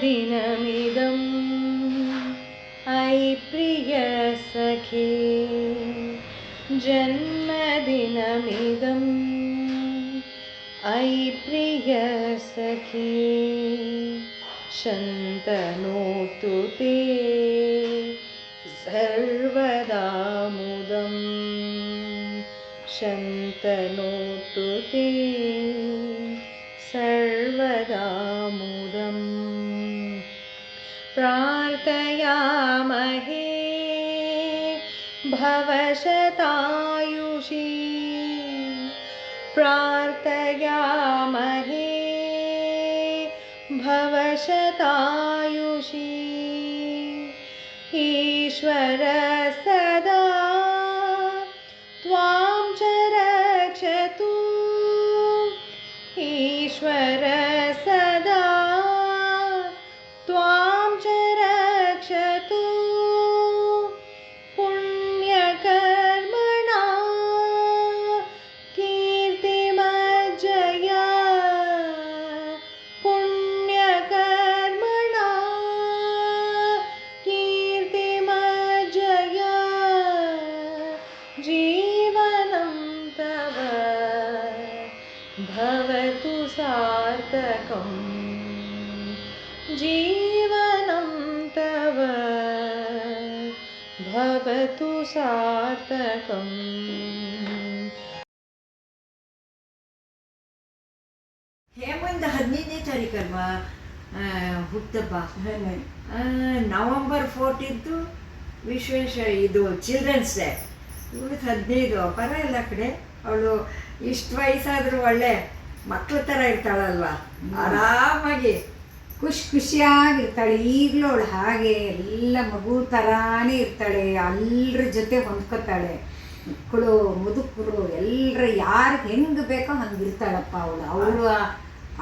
जन्मदिनमिदम् अयि प्रियसखे जन्मदिनमिदम् अयि प्रियसखे शन्तनोतु ते सर्वदा मुदं शन्तनोतु ते सर्वदा मुदम् प्रार्थयामहे भवशतायुषी प्रार्थयामहे भवशतायुषी ईश्वर सदा त्वां च रक्षतु ईश्वर सदा त्वां च रक्षतु पुण्यकर्मणा कीर्तिमज्जया पुण्यकर्मणा कीर्तिमज्जया जीवनं तव भवतु सार्थकम् जीवनं तव भवतु सार्थकम् ಹೇಮಂತ್ 15ನೇ ತಾರೀಕಲ್ವಾ ಹುಟ್ಟಬ್ಬ. ನವಂಬರ್ 14 ವಿಶ್ವೇಶ ಇದು ಚಿಲ್ಡ್ರನ್ಸ್ ಡೇ. ಇವಳು 15 ಪರವಾಗಿಲ್ಲ ಕಡೆ. ಅವಳು ಇಷ್ಟು ವಯಸ್ಸಾದರೂ ಒಳ್ಳೆ ಮಕ್ಳ ಥರ ಇರ್ತಾಳಲ್ವ, ಆರಾಮಾಗಿ ಖುಷಿಯಾಗಿರ್ತಾಳೆ. ಈಗಲೂ ಅವಳು ಹಾಗೆ ಎಲ್ಲ ಮಗು ಥರಾನೇ ಇರ್ತಾಳೆ. ಎಲ್ಲರ ಜೊತೆ ಹೊಂದ್ಕೊತಾಳೆ. ಮಕ್ಕಳು ಮುದುಕರು ಎಲ್ಲರ ಯಾರಿಗೆ ಹೆಂಗೆ ಬೇಕೋ ಹಂಗೆ ಇರ್ತಾಳಪ್ಪ ಅವಳು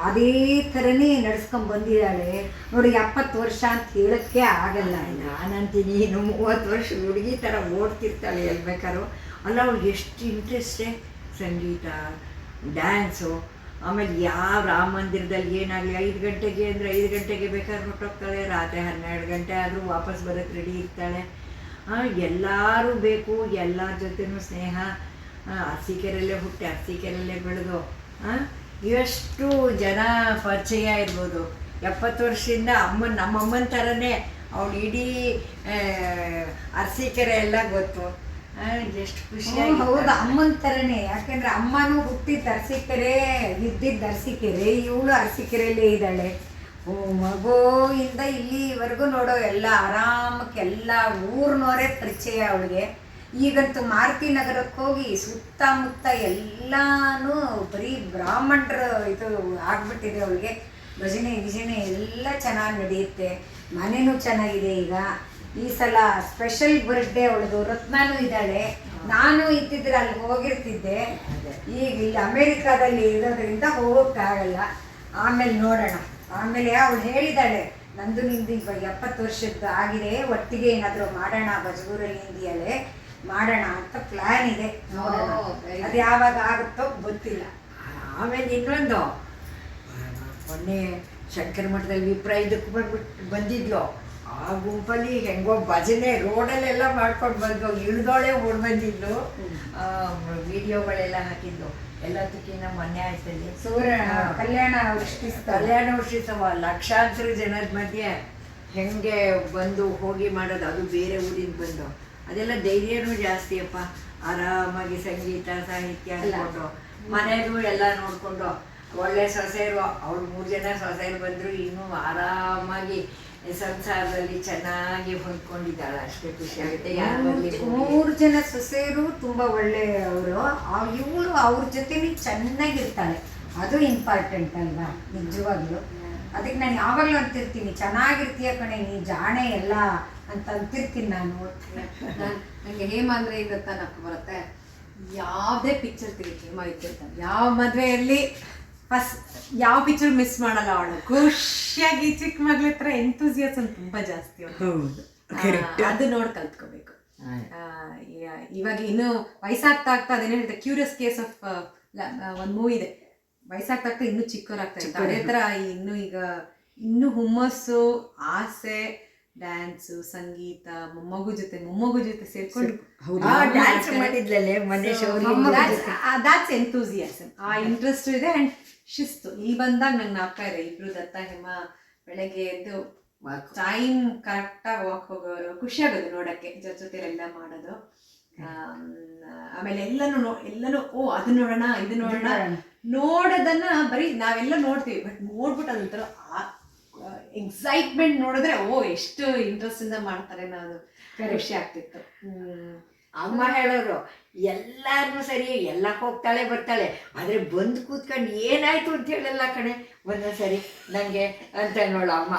ಅದೇ ಥರನೇ ನಡ್ಸ್ಕೊಂಡು ಬಂದಿದ್ದಾಳೆ ನೋಡಿ. 70 ವರ್ಷ ಅಂತ ಹೇಳೋಕ್ಕೆ ಆಗಲ್ಲ. ನಾನಂತೀನಿ ಇನ್ನು 30 ವರ್ಷ ಹುಡುಗಿ ಥರ ಓಡ್ತಿರ್ತಾಳೆ ಎಲ್ಲಿ ಬೇಕಾದ್ರೂ. ಅಲ್ಲ ಅವ್ಳಿಗೆ ಎಷ್ಟು ಇಂಟ್ರೆಸ್ಟೇ ಸಂಗೀತ, ಡ್ಯಾನ್ಸು. ಆಮೇಲೆ ಯಾವ ರಾಮ ಮಂದಿರದಲ್ಲಿ ಏನಾಗಲಿ 5 ಗಂಟೆಗೆ ಅಂದರೆ 5 ಗಂಟೆಗೆ ಬೇಕಾದ್ರೆ ಹೊರಟೋಗ್ತಾಳೆ. ರಾತ್ರಿ 12 ಗಂಟೆ ಆದರೂ ವಾಪಸ್ ಬರೋಕ್ಕೆ ರೆಡಿ ಇರ್ತಾಳೆ. ಎಲ್ಲರೂ ಬೇಕು, ಎಲ್ಲರ ಜೊತೆನೂ ಸ್ನೇಹ. ಅರಸೀಕೆರೆಯಲ್ಲೇ ಹುಟ್ಟಿ ಅರಸೀಕೆರೆಯಲ್ಲೇ ಬೆಳೆದು ಎಷ್ಟು ಜನ ಪರಿಚಯ ಇರ್ಬೋದು. 70 ವರ್ಷದಿಂದ ನಮ್ಮಮ್ಮನ ಥರನೇ ಅವಳು ಇಡೀ ಅರಸೀಕೆರೆ ಎಲ್ಲ ಗೊತ್ತು. ಎಷ್ಟು ಖುಷಿಯಾಗಿ. ಹೌದು, ಅಮ್ಮನ ಥರನೇ. ಯಾಕೆಂದರೆ ಅಮ್ಮನೂ ಹುಟ್ಟಿದ್ದು ಅರಸೀಕೆರೆ, ಇದ್ದಿದ್ದು ಅರಸೀಕೆರೆ. ಇವಳು ಅರಸೀಕೆರೆಯಲ್ಲೇ ಇದ್ದಾಳೆ. ಮಗುವಿಂದ ಇಲ್ಲಿವರೆಗೂ ನೋಡೋ ಎಲ್ಲ ಆರಾಮಕ್ಕೆ ಎಲ್ಲ ಊರಿನವರೇ ಪರಿಚಯ ಅವಳಿಗೆ. ಈಗಂತೂ ಮಾರುತಿ ನಗರಕ್ಕೆ ಹೋಗಿ ಸುತ್ತಮುತ್ತ ಎಲ್ಲನೂ ಬರೀ ಬ್ರಾಹ್ಮಣರು ಇದು ಆಗ್ಬಿಟ್ಟಿದೆ ಅವಳಿಗೆ. ಭಜನೆ ಗಿಜನೆ ಎಲ್ಲ ಚೆನ್ನಾಗಿ ನಡೆಯುತ್ತೆ. ಮನೆಯೂ ಚೆನ್ನಾಗಿದೆ. ಈಗ ಈ ಸಲ ಸ್ಪೆಷಲ್ ಬರ್ಡೇ ಅವಳದು. ರತ್ನಾನೂ ಇದ್ದಾಳೆ. ನಾನು ಇದ್ದಿದ್ರೆ ಅಲ್ಲಿ ಹೋಗಿರ್ತಿದ್ದೆ. ಈಗ ಇಲ್ಲಿ ಅಮೇರಿಕಾದಲ್ಲಿ ಇರೋದ್ರಿಂದ ಹೋಗೋಕ್ಕಾಗಲ್ಲ. ಆಮೇಲೆ ನೋಡೋಣ. ಆಮೇಲೆ ಅವಳು ಹೇಳಿದ್ದಾಳೆ, ನಂದು ನಿಂದು ಈಗ 70 ವರ್ಷದ್ದು ಆಗಿದೆ, ಒಟ್ಟಿಗೆ ಏನಾದರೂ ಮಾಡೋಣ ಬಜಗೂರಲ್ಲಿ ಇಂಡಿಯಲ್ಲೇ ಮಾಡೋಣ ಅಂತ ಪ್ಲ್ಯಾನ್ ಇದೆ. ನೋಡೋಣ ಅದು ಯಾವಾಗ ಆಗುತ್ತೋ ಗೊತ್ತಿಲ್ಲ. ಆಮೇಲೆ ಇನ್ನೊಂದು ಮೊನ್ನೆ ಶಂಕರ ಮಠದಲ್ಲಿ ವಿಪ್ರ ಇದಕ್ಕೆ ಬಂದಿದ್ಲು. ಆ ಗುಂಪಲ್ಲಿ ಹೆಂಗೋ ಭಜನೆ ರೋಡಲ್ಲೆಲ್ಲ ಮಾಡ್ಕೊಂಡು ಬಂದು ಇಳ್ದೋಳೆ ಓಡ್ ಬಂದಿದ್ಲು. ವಿಡಿಯೋಗಳೆಲ್ಲ ಹಾಕಿದ್ಲು. ಎಲ್ಲದಕ್ಕಿಂತ ಮೊನ್ನೆ ಆಯ್ತಲ್ಲಿ ಕಲ್ಯಾಣ ಉತ್ಸವ ಲಕ್ಷಾಂತರ ಜನದ ಮಧ್ಯೆ ಹೆಂಗೆ ಬಂದು ಹೋಗಿ ಮಾಡೋದು, ಅದು ಬೇರೆ ಊರಿಂದ ಬಂದು. ಅದೆಲ್ಲ ಧೈರ್ಯನೂ ಜಾಸ್ತಿ ಅಪ್ಪ. ಆರಾಮಾಗಿ ಸಂಗೀತ ಸಾಹಿತ್ಯ ಅಂದ್ಕೊಂಡು ಮನೆಗೂ ಎಲ್ಲ ನೋಡಿಕೊಂಡು ಒಳ್ಳೆ ಸೊಸೆಯರು. ಅವ್ರು 3 ಜನ ಸೊಸೆಯರು ಬಂದರು. ಇನ್ನೂ ಆರಾಮಾಗಿ ಸಂಸಾರದಲ್ಲಿ ಚೆನ್ನಾಗಿ ಹೊಂದ್ಕೊಂಡಿದ್ದಾಳೆ. ಅಷ್ಟೇ ಖುಷಿ ಆಗುತ್ತೆ. 3 ಜನ ಸೊಸೆಯರು ತುಂಬ ಒಳ್ಳೆಯವರು. ಇವಳು ಅವ್ರ ಜೊತೆಲಿ ಚೆನ್ನಾಗಿರ್ತಾಳೆ. ಅದು ಇಂಪಾರ್ಟೆಂಟ್ ಅಲ್ವಾ ನಿಜವಾಗ್ಲು. ಅದಕ್ಕೆ ನಾನು ಯಾವಾಗಲೂ ಅಂತಿರ್ತೀನಿ, ಚೆನ್ನಾಗಿರ್ತೀಯ ಕಣೆ ನೀ ಜಾಣೆ ಎಲ್ಲ ಅಂತ ಅಂತಿರ್ತೀನಿ ನಾನು. ನನಗೆ ಹೇಮ ಅಂದರೆ ಈಗ ಗೊತ್ತಾನಪ್ಪ ಬರುತ್ತೆ. ಯಾವುದೇ ಪಿಕ್ಚರ್ ತೆಗಿತೀನಿ ಹೇಮ ಇಟ್ಟಿರ್ತಾನೆ. ಯಾವ ಮದುವೆಯಲ್ಲಿ ಫಸ್ಟ್ ಯಾವ ಪಿಕ್ಚರ್ ಮಿಸ್ ಮಾಡಲ್ಲ ಅವಳು. ಖುಷಿಯಾಗಿ ಚಿಕ್ಕ ಮಗಳ ಹತ್ರ ಎಂತೂಸಿಯಾಸಮ್ ತುಂಬ ಜಾಸ್ತಿ. ಅದು ನೋಡಿ ಕಲ್ತ್ಕೋಬೇಕು. ಇವಾಗ ಇನ್ನು ವಯಸ್ಸಾಗ್ತಾ ಅದೇನು ಹೇಳ್ತಾರೆ, ಕ್ಯೂರಿಯಸ್ ಕೇಸ್ ಆಫ್ ಒಂದು ಮೂವಿ ಇದೆ. ವಯಸ್ಸಾಗ್ತಾ ಇನ್ನೂ ಚಿಕ್ಕವರಾಗ್ತಾ ಇರ್ತಾರೆ. ಅದೇ ಥರ ಇನ್ನೂ ಈಗ ಇನ್ನು ಹುಮ್ಮಸ್ಸು, ಆಸೆ, ಡ್ಯಾನ್ಸು, ಸಂಗೀತ, ಮೊಮ್ಮಗು ಜೊತೆ ಸೇರ್ಕೊಂಡು ಡ್ಯಾನ್ಸ್ ಮಾಡಿದ್ಲಲ್ಲೇ ಮನೆ ದಾಟ್ಸ್ ಎಂತೂಸಿಯಾಸಮ್. ಆ ಇಂಟ್ರೆಸ್ಟ್ ಇದೆ ಆ್ಯಂಡ್ ಶಿಸ್ತು. ಇಲ್ಲಿ ಬಂದಾಗ ನಂಗೆ ನಾಪ್ತಾ ಇದೆ, ಇಬ್ರು ದತ್ತ ಹೇಮ ಬೆಳಗ್ಗೆ ಎದ್ದು ಟೈಮ್ ಕರೆಕ್ಟಾಗಿ ವಾಕ್ ಹೋಗೋರು. ಖುಷಿ ಆಗೋದು ನೋಡೋಕ್ಕೆ, ಜೊತೆಲೆಲ್ಲ ಮಾಡೋದು. ಆಮೇಲೆ ಎಲ್ಲನೂ ಅದು ನೋಡೋಣ ಇದು ನೋಡೋಣ, ನೋಡೋದನ್ನ ಬರೀ ನಾವೆಲ್ಲ ನೋಡ್ತೀವಿ, ಬಟ್ ನೋಡ್ಬಿಟ್ಟು ಅದೊಂಥರ ಎಕ್ಸೈಟ್ಮೆಂಟ್ ನೋಡಿದ್ರೆ ಎಷ್ಟು ಇಂಟ್ರೆಸ್ಟ್ ಇಂದ ಮಾಡ್ತಾರೆ, ನಾನು ಖುಷಿ ಆಗ್ತಿತ್ತು. ಅಮ್ಮ ಹೇಳೋರು ಎಲ್ಲಾರು ಸರಿ ಎಲ್ಲ ಹೋಗ್ತಾಳೆ ಬರ್ತಾಳೆ, ಆದರೆ ಬಂದು ಕೂತ್ಕೊಂಡು ಏನಾಯ್ತು ಅಂತ ಹೇಳಲ್ಲ ಕಣೆ ಒಂದೊಂದ್ಸರಿ ನನಗೆ ಅಂತ ನೋಡು ಅಮ್ಮ.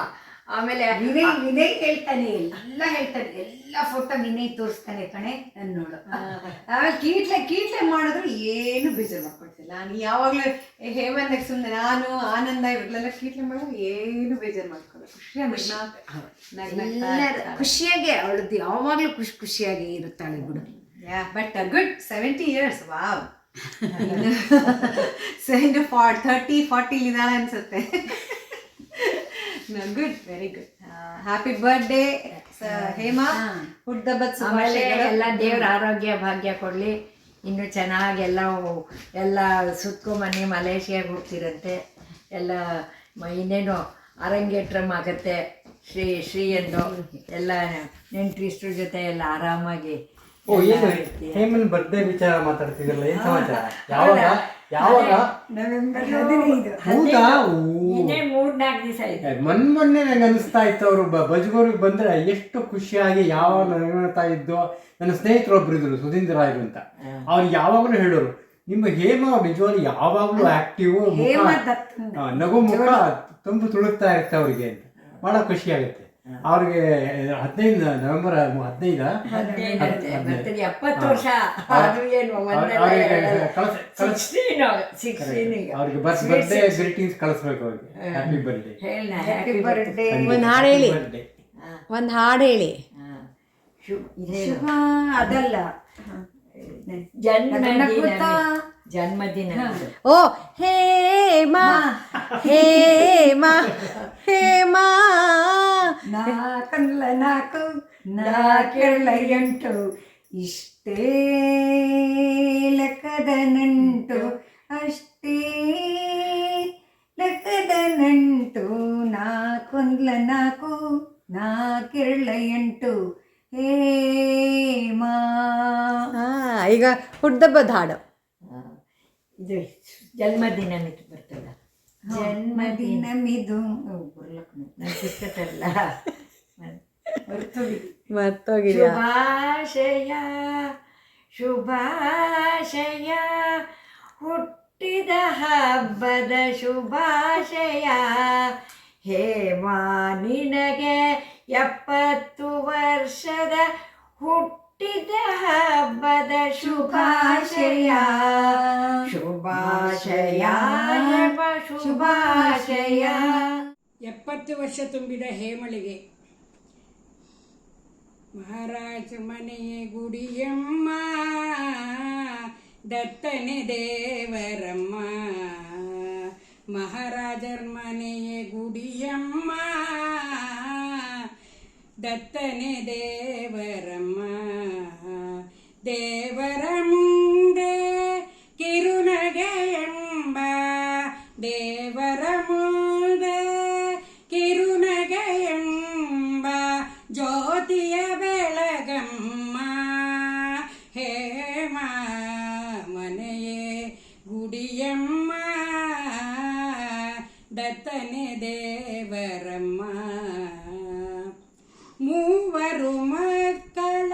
ಆಮೇಲೆ ವಿನಯ್ ಹೇಳ್ತಾನೆ, ಎಲ್ಲ ಹೇಳ್ತಾನೆ, ಎಲ್ಲ ಫೋಟೋ ವಿನಯ್ ತೋರಿಸ್ತಾನೆ ಕಣೆ ಅನ್ನೋಳು. ಆಮೇಲೆ ಕೀಟ್ಲೆ ಮಾಡಿದ್ರು ಏನು ಬೇಜಾರು ಮಾಡ್ಕೊಳ್ತಿಲ್ಲ. ನಾನು ಯಾವಾಗಲೂ ಹೇಮಂತ ಸುಮ್ಮನೆ ನಾನು ಆನಂದ ಇವ್ರಲ್ಲೆಲ್ಲ ಕೀಟ್ಲೆ ಮಾಡಿದ್ರು ಏನು ಬೇಜಾರು ಮಾಡ್ಕೊಳ್ಳೋ, ಖುಷಿಯಾಗಿ ಅವಳದ್ದು ಯಾವಾಗಲೂ ಖುಷಿಯಾಗಿ ಇರುತ್ತಾಳೆ ಬಿಡು. But good 70 years, wow. 30-40 ಇದ್ದಾಳೆ ಅನ್ಸುತ್ತೆ. Good, very good. Happy birthday Hema, ಹುಟ್ಟುಹಬ್ಬದ ಶುಭಾಶಯಗಳು. ಎಲ್ಲ ದೇವ್ರ ಆರೋಗ್ಯ ಭಾಗ್ಯ ಕೊಡಲಿ, ಇನ್ನು ಚೆನ್ನಾಗೆಲ್ಲ ಸುತ್ಕೊಂಬನ್ನಿ. ಮಲೇಷಿಯಾಗೆ ಹೋಗ್ತಿರಂತೆ ಎಲ್ಲ, ಇನ್ನೇನು ಅರಂಗೇಟ್ರಮ್ ಆಗುತ್ತೆ. ಶ್ರೀ ಎಂದು ಎಲ್ಲ ನೆಂಟ್ರಿಸ್ಟ್ರ ಜೊತೆ ಎಲ್ಲ ಆರಾಮಾಗಿ. ಹೇಮನ್ ಬರ್ಡೇ ವಿಚಾರ ಮಾತಾಡ್ತಿದ್ರಲ್ಲ, ಏನ್ ಸಮಾಚಾರ? ಯಾವಾಗ ನವೆಂಬರ್ 15. ಇನ್ನೇ 3-4 ದಿವಸ ಇದೆ. ಮೊನ್ನೆ ನಂಗೆ ಅನಿಸ್ತಾ ಇತ್ತು, ಅವರು ಬಜ್ಗೋರಿಗೆ ಬಂದ್ರೆ ಎಷ್ಟು ಖುಷಿಯಾಗಿ ಯಾವಾಗ ನಗ್ತಾ ಇದ್ದು. ನನ್ನ ಸ್ನೇಹಿತರೊಬ್ರು ಇದ್ರು, ಸುಧೀಂದ್ರ ರಾಯರು ಅಂತ, ಅವ್ರು ಯಾವಾಗಲೂ ಹೇಳೋರು, ನಿಮ್ಮ ಹೇಮ ನಿಜವಾಗ್ಲೂ ಯಾವಾಗಲೂ ಆಕ್ಟಿವ್, ನಗು ಮುಖ ತುಂಬು ತುಳುಕ್ತಾ ಇರುತ್ತೆ ಅವ್ರಿಗೆ ಅಂತ. ಬಹಳ ಖುಷಿ ಆಗುತ್ತೆ ಅವ್ರಿಗೆ. 15 ನವೆಂಬರ್ 15 70 ವರ್ಷ. ಅವ್ರಿಗೆ ಬರ್ಡೇ ಗ್ರೀಟಿಂಗ್ಸ್ ಕಳಿಸ್ಬೇಕು ಅವ್ರಿಗೆ. Happy birthday. Happy birthday. ಒಂದು ಹಾಡು ಹೇಳಿ. ಶುಭ ಅದಲ್ಲ, ಜನ್ಮದಿನ. ಓ ಹೇಮಾ ಹೇಮಾ ಹೇಮಾ, 4 4 8 ಇಷ್ಟೇ ಲೆಕ್ಕದ ನಂಟು, ಅಷ್ಟೇ ಲೆಕ್ಕದ ನಂಟು, 4 4 8 ಹೇಮಾ. ಈಗ ಹುಟ್ಟುಹಬ್ಬದ ಹಾಡು. ಇದು ಜನ್ಮದಿನ ಮಿತು ಬರ್ತದ. ಜನ್ಮದಿನ ಮಿದು ನನ್ನ ಪುಸ್ತಕಲ್ಲ ಮತ್ತೋಗಿದ್ಯಾ? ಶುಭಾಶಯ ಹುಟ್ಟಿದ ಹಬ್ಬದ ಶುಭಾಶಯ. ಹೇಮಾ ನಿನಗೆ 70 ವರ್ಷದ ಹುಟ್ಟಿದ ಹಬ್ಬದ ಶುಭಾಶಯ. ಶುಭಾಶಯ ಶುಭಾಶಯ. 70 ವರ್ಷ ತುಂಬಿದ ಹೇಮಳಿಗೆ ಮಹಾರಾಜ ಮನೆಯ ಗುಡಿಯಮ್ಮ, ದತ್ತನೆ ದೇವರಮ್ಮ. ಮಹಾರಾಜರ ಮನೆಯ ಗುಡಿಯಮ್ಮ, ದತ್ತನೆ ದೇವರಮ್ಮ. ದೇವರ ಮುಂದೆ ಕಿರುನಗೆ ಎಂಬ, ದೇವರ ಮುಂದೆ ಕಿರುನಗೆ ಎಂಬ, ಜ್ಯೋತಿಯ ಬೆಳಗಮ್ಮ. ಹೇಮ ಮನೆಯೇ ಗುಡಿಯಮ್ಮ, ದತ್ತನೆ ದೇವರಮ್ಮ. 3 ಮಕ್ಕಳ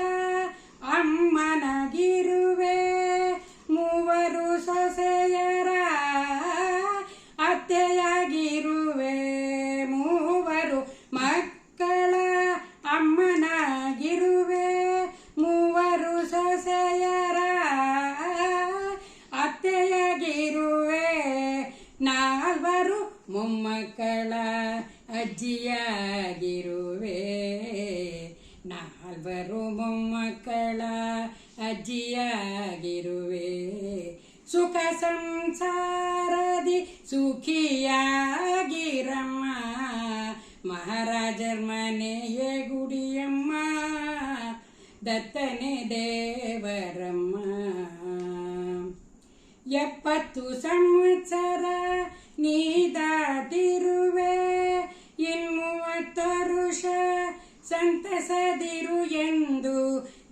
ಅಮ್ಮನಗಿರುವೆ, 3 ಸೊಸೆಯರ ಅತ್ತೆಯಾಗಿರುವೆ. 3 ಮಕ್ಕಳ ಅಮ್ಮನಾಗಿರುವೆ, 3 ಸೊಸೆಯರ ಅತ್ತೆಯಾಗಿರುವೆ. 4 ಮೊಮ್ಮಕ್ಕಳ ಅಜ್ಜಿಯಾಗಿರುವೆ, 4 ಮೊಮ್ಮಕ್ಕಳ ಅಜ್ಜಿಯಾಗಿರುವೆ. ಸುಖ ಸಂಸಾರದಿ ಸುಖಿಯಾಗಿರಮ್ಮ, ಮಹಾರಾಜರ ಮನೆಯೇ ಗುಡಿಯಮ್ಮ ದತ್ತನೇ ದೇವರಮ್ಮ 70 ಸಂವತ್ಸರ ನೀ ದಾಟಿರುವೆ 30 ವರುಷ ಸಂತಸದಿರು ಎಂದು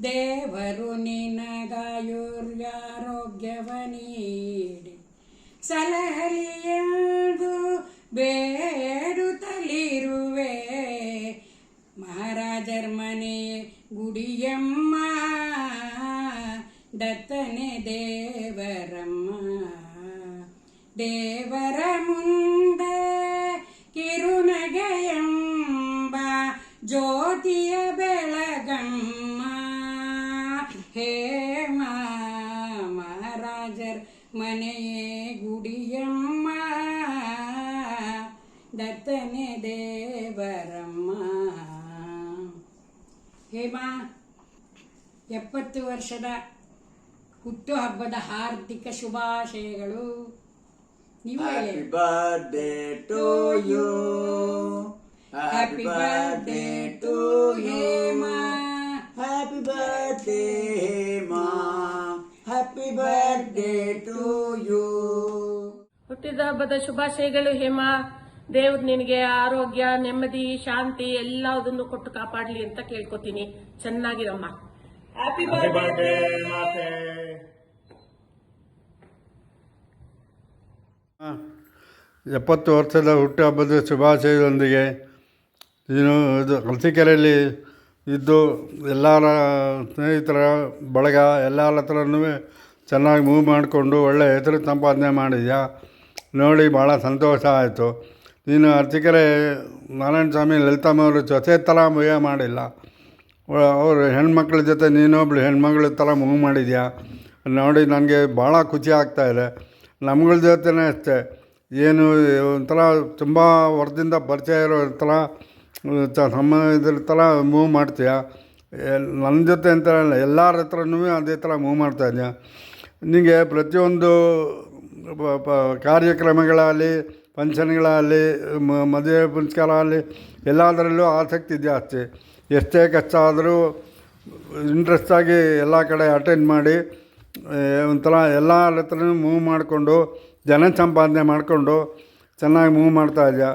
ದೇವರು ನಿನಗಾಯುರ್ಯಾರೋಗ್ಯವ ನೀಡಿ ಸಲಹಲಿ ಎಂದು ಬೇಡುತ್ತಲಿರುವೆ ಮಹಾರಾಜರ ಮನೆ ಗುಡಿಯಮ್ಮ ದತ್ತನೆ ದೇವರಮ್ಮ ದೇವರ ಮುಂದೆ ಕಿರುನಗೆಯಂಬ ಜ್ಯೋತಿಯ ಬೆಳಗಮ್ಮ ಹೇಮ ಮಹಾರಾಜರ ಮನೆಯೇ ಗುಡಿಯಮ್ಮ ದತ್ತನೆ ದೇವರಮ್ಮ. ಹೇಮ 70 ವರ್ಷದ ಹುಟ್ಟುಹಬ್ಬದ ಹಾರ್ದಿಕ ಶುಭಾಶಯಗಳು. ನೀವು ಹೇಳಿ. Happy birthday to you. Happy birthday to Hema. Happy birthday, Hema. Happy birthday to you. ಹುಟ್ಟಿದ ಹಬ್ಬದ ಶುಭಾಶಯಗಳು ಹೇಮ. ದೇವ್ರು ನಿನಗೆ ಆರೋಗ್ಯ, ನೆಮ್ಮದಿ, ಶಾಂತಿ ಎಲ್ಲದನ್ನು ಕೊಟ್ಟು ಕಾಪಾಡಲಿ ಅಂತ ಕೇಳ್ಕೊತೀನಿ. ಚೆನ್ನಾಗಿರಮ್ಮ. Happy birthday. 70 ವರ್ಷದ ಹುಟ್ಟುಹಬ್ಬದ ಶುಭಾಶಯದೊಂದಿಗೆ ಇದು ಅರಸೀಕೆರೆಯಲ್ಲಿ ಇದ್ದು ಎಲ್ಲರ ಸ್ನೇಹಿತರ ಬಳಗ ಎಲ್ಲರ ಹತ್ರನೂ ಚೆನ್ನಾಗಿ ಮೂವ್ ಮಾಡಿಕೊಂಡು ಒಳ್ಳೆ ಹೆಸರು ಸಂಪಾದನೆ ಮಾಡಿದ್ಯಾ ನೋಡಿ ಭಾಳ ಸಂತೋಷ ಆಯಿತು. ನೀನು ಅರಸೀಕೆರೆ ನಾರಾಯಣ ಸ್ವಾಮಿ ಲಲಿತಮ್ಮವರು ಜೊತೆ ಥರ ಮೂವೇ ಮಾಡಿಲ್ಲ, ಅವರು ಹೆಣ್ಮಕ್ಳ ಜೊತೆ ನೀನೊಬ್ಳು ಹೆಣ್ಮಗಳ ಥರ ಮೂವ್ ಮಾಡಿದ್ಯಾ ನೋಡಿ ನನಗೆ ಭಾಳ ಖುಷಿ ಆಗ್ತಾಯಿದೆ. ನಮ್ಗಳ ಜೊತೆನೇ ಅಷ್ಟೇ, ಏನು ಒಂಥರ ತುಂಬ ವರ್ಷದಿಂದ ಪರಿಚಯ ಇರೋ ಥರ ಇದ್ರ ಥರ ಮೂವ್ ಮಾಡ್ತೀಯ. ನನ್ನ ಜೊತೆ ಅಂತ ಎಲ್ಲರ ಹತ್ರನೂ ಅದೇ ಥರ ಮೂವ್ ಮಾಡ್ತಾಯಿದ್ಯಾ. ನಿನಗೆ ಪ್ರತಿಯೊಂದು ಕಾರ್ಯಕ್ರಮಗಳಲ್ಲಿ, ಫಂಕ್ಷನ್ಗಳಲ್ಲಿ, ಮದುವೆ ಪುನಸ್ಕಾರ ಆಗಲಿ ಎಲ್ಲದರಲ್ಲೂ ಆಸಕ್ತಿ ಜಾಸ್ತಿ. ಎಷ್ಟೇ ಕಷ್ಟ ಆದರೂ ಇಂಟ್ರೆಸ್ಟಾಗಿ ಎಲ್ಲ ಕಡೆ ಅಟೆಂಡ್ ಮಾಡಿ ಒಂಥರ ಎಲ್ಲರ ಹತ್ರನೂ ಮೂವ್ ಮಾಡಿಕೊಂಡು ಜನ ಸಂಪಾದನೆ ಮಾಡಿಕೊಂಡು ಚೆನ್ನಾಗಿ ಮೂವ್ ಮಾಡ್ತಾಯಿದ್ಯಾ.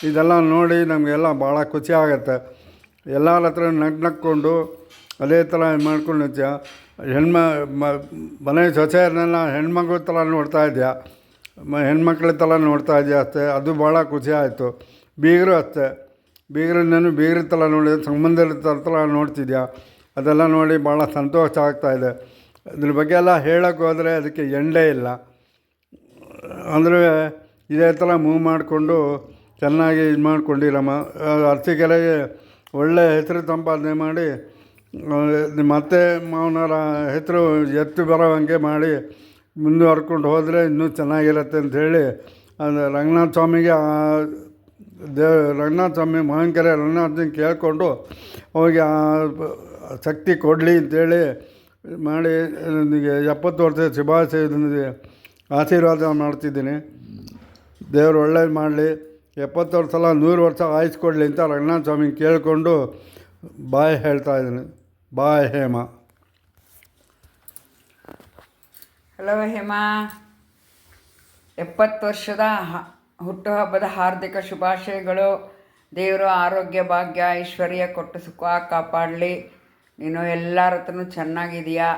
ಇದೆಲ್ಲ ನೋಡಿ ನಮಗೆಲ್ಲ ಭಾಳ ಖುಷಿ ಆಗುತ್ತೆ. ಎಲ್ಲರ ಹತ್ರ ನಕ್ಕೊಂಡು ಅದೇ ಥರ ಮಾಡ್ಕೊಂಡು ಮನೆ ಸೊಸೆಯರನ್ನೆಲ್ಲ ಹೆಣ್ಮಕ್ಳ ಥರ ನೋಡ್ತಾ ಇದೆಯಾ, ಹೆಣ್ಮಕ್ಳ ಥರ ನೋಡ್ತಾ ಇದೆಯಾ ಅಷ್ಟೇ, ಅದು ಭಾಳ ಖುಷಿ ಆಯಿತು. ಬೀಗರು ಅಷ್ಟೇ, ಬೀಗರನ್ನೇನು ಬೀಗ್ರ ಥರ ನೋಡಿ ಸಂಬಂಧದ ಥರ ನೋಡ್ತಿದ್ಯಾ, ಅದೆಲ್ಲ ನೋಡಿ ಭಾಳ ಸಂತೋಷ ಆಗ್ತಾಯಿದೆ. ಇದ್ರ ಬಗ್ಗೆ ಎಲ್ಲ ಹೇಳೋಕ್ಕೆ ಹೋದರೆ ಅದಕ್ಕೆ ಎಂಡೇ ಇಲ್ಲ. ಅಂದರೆ ಇದೇ ಥರ ಮೂವ್ ಮಾಡಿಕೊಂಡು ಚೆನ್ನಾಗಿ ಇದು ಮಾಡ್ಕೊಂಡಿರಮ್ಮ. ಅರಸೀಕೆರೆಗೆ ಒಳ್ಳೆಯ ಹೆಸರು ಸಂಪಾದನೆ ಮಾಡಿ ಮತ್ತೆ ಮಾವನವರ ಹೆಸರು ಎತ್ತು ಬರೋವಂಗೆ ಮಾಡಿ ಮುಂದುವರ್ಕೊಂಡು ಹೋದರೆ ಇನ್ನೂ ಚೆನ್ನಾಗಿರುತ್ತೆ ಅಂಥೇಳಿ ರಂಗನಾಥ ಸ್ವಾಮಿಗೆ ರಂಗನಾಥ ಸ್ವಾಮಿ ಮಾವಿನಕೆರೆ ರಂಗನಾಥನ ಕೇಳಿಕೊಂಡು ಅವ್ರಿಗೆ ಆ ಶಕ್ತಿ ಕೊಡಲಿ ಅಂಥೇಳಿ ಮಾಡಿ ನನಗೆ 70 ವರ್ಷದ ಶುಭಾಶಯದೊಂದಿಗೆ ಆಶೀರ್ವಾದ ಮಾಡ್ತಿದ್ದೀನಿ. ದೇವರು ಒಳ್ಳೇದು ಮಾಡಲಿ, 70 ವರ್ಷ ಅಲ್ಲ 100 ವರ್ಷ ಆಯಿಸ್ಕೊಡ್ಲಿ ಅಂತ ರಂಗನಾಥ ಸ್ವಾಮಿ ಕೇಳಿಕೊಂಡು ಬಾಯ್ ಹೇಳ್ತಾಯಿದ್ದೀನಿ. ಬಾಯ್ ಹೇಮ. ಹಲೋ ಹೇಮಾ, 70 ವರ್ಷದ ಹುಟ್ಟುಹಬ್ಬದ ಹಾರ್ದಿಕ ಶುಭಾಶಯಗಳು. ದೇವರು ಆರೋಗ್ಯ, ಭಾಗ್ಯ, ಐಶ್ವರ್ಯ ಕೊಟ್ಟು ಸುಖ ಕಾಪಾಡಲಿ. ನೀನು ಎಲ್ಲರ ಹತ್ರನೂ ಚೆನ್ನಾಗಿದೆಯಾ,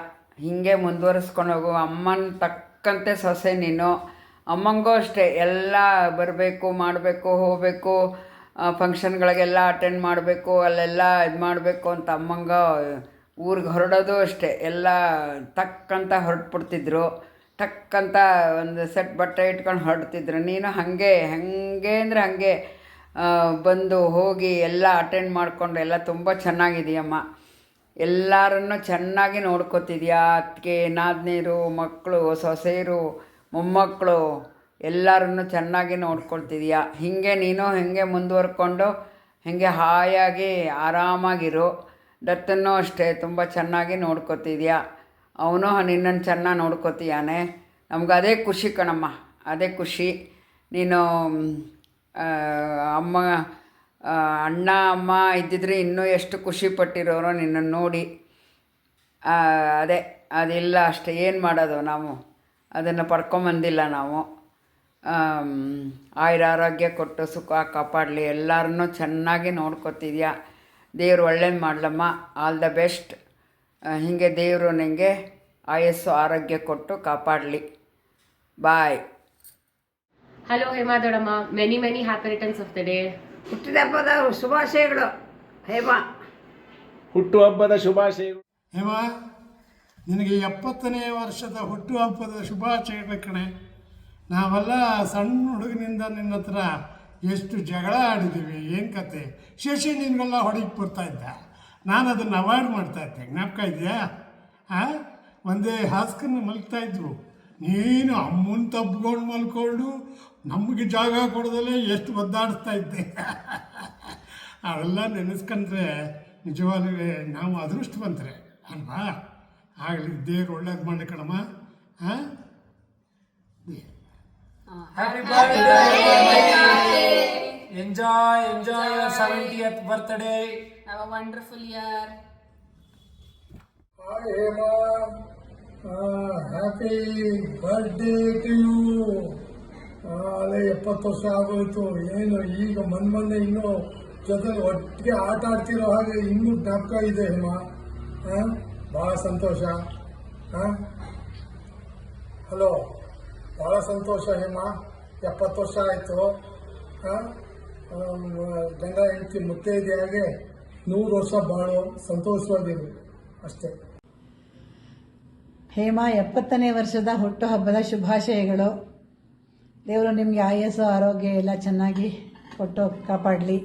ಹೀಗೆ ಮುಂದುವರಿಸ್ಕೊಂಡು ಹೋಗು. ಅಮ್ಮನ ತಕ್ಕಂತೆ ಸೊಸೆ ನೀನು. ಅಮ್ಮಂಗೂ ಅಷ್ಟೇ ಎಲ್ಲ ಬರಬೇಕು, ಮಾಡಬೇಕು, ಹೋಗಬೇಕು, ಫಂಕ್ಷನ್ಗಳಿಗೆಲ್ಲ ಅಟೆಂಡ್ ಮಾಡಬೇಕು, ಅಲ್ಲೆಲ್ಲ ಇದು ಮಾಡಬೇಕು ಅಂತ ಅಮ್ಮಂಗ ಊರಿಗೆ ಹೊರಡೋದು ಅಷ್ಟೇ, ಎಲ್ಲ ತಕ್ಕಂತ ಹೊರಟ್ಬಿಡ್ತಿದ್ರು. ಟಕ್ಕಂತ ಒಂದು ಸೆಟ್ ಬಟ್ಟೆ ಇಟ್ಕೊಂಡು ಹೊರಡ್ತಿದ್ರು. ನೀನು ಹಾಗೆ ಅಂದರೆ ಹಾಗೆ ಬಂದು ಹೋಗಿ ಎಲ್ಲ ಅಟೆಂಡ್ ಮಾಡಿಕೊಂಡು ಎಲ್ಲ ತುಂಬ ಚೆನ್ನಾಗಿದೆಯಮ್ಮ. ಎಲ್ಲರನ್ನು ಚೆನ್ನಾಗಿ ನೋಡ್ಕೊತಿದ್ಯಾ. ಅತ್ತಿಗೆ, ನಾದಿನಿರು, ಮಕ್ಕಳು, ಸೊಸೆಯರು, ಮೊಮ್ಮಕ್ಕಳು ಎಲ್ಲರನ್ನು ಚೆನ್ನಾಗಿ ನೋಡ್ಕೊಳ್ತಿದ್ಯಾ. ಹೀಗೆ ನೀನು ಹಾಗೆ ಮುಂದುವರ್ಕೊಂಡು ಹಾಗೆ ಹಾಯಾಗಿ ಆರಾಮಾಗಿರು. ದತ್ತನ್ನೂ ಅಷ್ಟೇ ತುಂಬ ಚೆನ್ನಾಗಿ ನೋಡ್ಕೊತಿದ್ಯಾ. ಅವನು ನಿನ್ನನ್ನು ಚೆನ್ನಾಗಿ ನೋಡ್ಕೊತೀಯಾನೆ. ನಮ್ಗೆ ಅದೇ ಖುಷಿ ಕಣಮ್ಮ, ಅದೇ ಖುಷಿ. ನೀನು ಅಮ್ಮ ಅಣ್ಣ ಅಮ್ಮ ಇದ್ದಿದ್ರೆ ಇನ್ನೂ ಎಷ್ಟು ಖುಷಿ ಪಟ್ಟಿರೋರು ನಿನ್ನನ್ನು ನೋಡಿ. ಅದೇ ಅದಿಲ್ಲ ಅಷ್ಟೇ, ಏನು ಮಾಡೋದು, ನಾವು ಅದನ್ನು ಪಡ್ಕೊಂಬಂದಿಲ್ಲ ನಾವು. ಆರೋಗ್ಯ ಕೊಟ್ಟು ಸುಖ ಕಾಪಾಡಲಿ, ಎಲ್ಲರನ್ನೂ ಚೆನ್ನಾಗಿ ನೋಡ್ಕೊತಿದ್ಯಾ, ದೇವ್ರು ಒಳ್ಳೇದು ಮಾಡಲಮ್ಮ, ಆಲ್ ದ ಬೆಸ್ಟ್. ಹೀಗೆ ದೇವರು ನಿನಗೆ ಆಯಸ್ಸು ಆರೋಗ್ಯ ಕೊಟ್ಟು ಕಾಪಾಡಲಿ. ಬಾಯ್. Hello Hema Dodamma, many happy returns of the day. ಹುಟ್ಟಿದಬ್ಬದ ಶುಭಾಶಯಗಳು ಹೇಮಾ. ಹುಟ್ಟುಹಬ್ಬದ ಶುಭಾಶಯಗಳು. ಹೇಮಾ, ನಿನಗೆ 70ನೇ ವರ್ಷದ ಹುಟ್ಟುಹಬ್ಬದ ಶುಭಾಶಯಗಳ ಕಣೆ. ನಾವೆಲ್ಲ ಸಣ್ಣ ಹುಡುಗನಿಂದ ನಿನ್ನ ಹತ್ರ ಎಷ್ಟು ಜಗಳ ಆಡಿದ್ದೀವಿ, ಏನು ಕತೆ. ಶಶಿ ನಿನಗೆಲ್ಲ ಹೊಡಿಗೆ ಬರ್ತಾಯಿದ್ದ, ನಾನು ಅದನ್ನು ಅವಾಯ್ಡ್ ಮಾಡ್ತಾಯಿದ್ದೆ, ಜ್ಞಾಪಕ ಇದೆಯಾ? ಒಂದೇ ಹಾಸ್ಕನ್ನು ಮಲ್ಗ್ತಾಯಿದ್ವು, ನೀನು ಅಮ್ಮನ ತಬ್ಕೊಂಡು ಮಲ್ಕೊಂಡು ನಮಗೆ ಜಾಗ ಕೊಡೋದಲ್ಲೇ ಎಷ್ಟು ಒದ್ದಾಡಿಸ್ತಾ ಇದ್ದೆ. ಅವೆಲ್ಲ ನೆನೆಸ್ಕೊಂಡ್ರೆ ನಿಜವಾಗ್ಲೂ ನಾವು ಅದೃಷ್ಟವಂತರೆ ಅಲ್ವಾ? ಆಗಲಿ, ದೇವ್ರು ಒಳ್ಳೇದು ಮಾಡಿ ಕಣಮ್ಮ. Enjoy your 70th birthday. Have a wonderful year. Hi Hema, happy birthday to you. ಅದೇ 70 ವರ್ಷ ಆಗೋಯ್ತು, ಏನು ಈಗ ಮೊನ್ನೆ ಇನ್ನೂ ಜೊತೆಲಿ ಒಟ್ಟಿಗೆ ಆಟ ಆಡ್ತಿರೋ ಹಾಗೆ ಇನ್ನೂ ಜ್ಞಾಪಕ ಇದೆ ಹೇಮಾ. ಭಾಳ ಸಂತೋಷ. ಹಲೋ, ಭಾಳ ಸಂತೋಷ ಹೇಮಾ. 70 ವರ್ಷ ಆಯಿತು. ಗಂಡ ಹೆಂಡತಿ ಮುತ್ತೈದೆಯಾಗೆ 100 ವರ್ಷ ಬಾಳು, ಸಂತೋಷವಾಗಿರು ಅಷ್ಟೇ. ಹೇಮಾ, 70ನೇ ವರ್ಷದ ಹುಟ್ಟುಹಬ್ಬದ ಶುಭಾಶಯಗಳು. ದೇವರು ನಿಮಗೆ ಆಯಸ್ಸು ಆರೋಗ್ಯ ಎಲ್ಲ ಚೆನ್ನಾಗಿ ಕೊಟ್ಟು ಕಾಪಾಡಲಿ.